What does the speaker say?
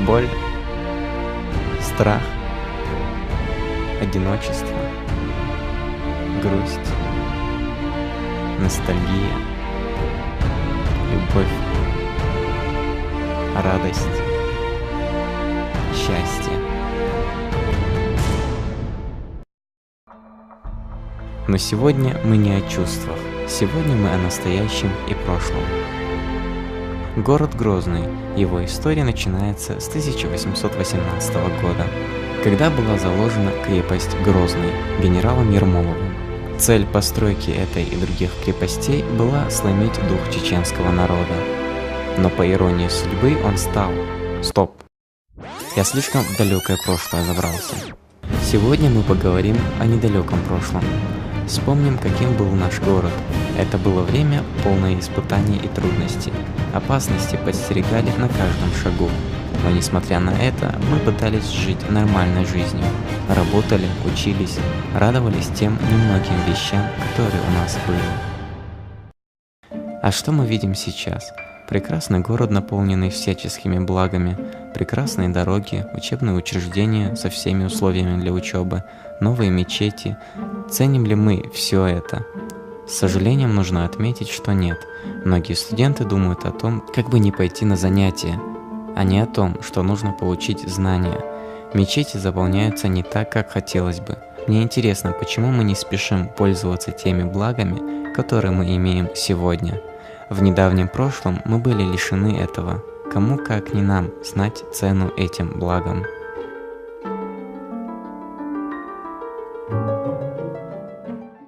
боль, страх, одиночество, грусть, ностальгия, любовь, радость, счастье. Но сегодня мы не о чувствах, сегодня мы о настоящем и прошлом. Город Грозный, его история начинается с 1818 года, когда была заложена крепость Грозный генералом Ермоловым. Цель постройки этой и других крепостей была сломить дух чеченского народа. Но по иронии судьбы он стал... Стоп! Я слишком в далекое прошлое забрался. Сегодня мы поговорим о недалеком прошлом. Вспомним, каким был наш город. Это было время, полное испытаний и трудностей. Опасности подстерегали на каждом шагу. Но несмотря на это, мы пытались жить нормальной жизнью. Работали, учились, радовались тем немногим вещам, которые у нас были. А что мы видим сейчас? Прекрасный город, наполненный всяческими благами, прекрасные дороги, учебные учреждения со всеми условиями для учебы, новые мечети. Ценим ли мы все это? С сожалением нужно отметить, что нет. Многие студенты думают о том, как бы не пойти на занятия, а не о том, что нужно получить знания. Мечети заполняются не так, как хотелось бы. Мне интересно, почему мы не спешим пользоваться теми благами, которые мы имеем сегодня. В недавнем прошлом мы были лишены этого. Кому как не нам знать цену этим благам.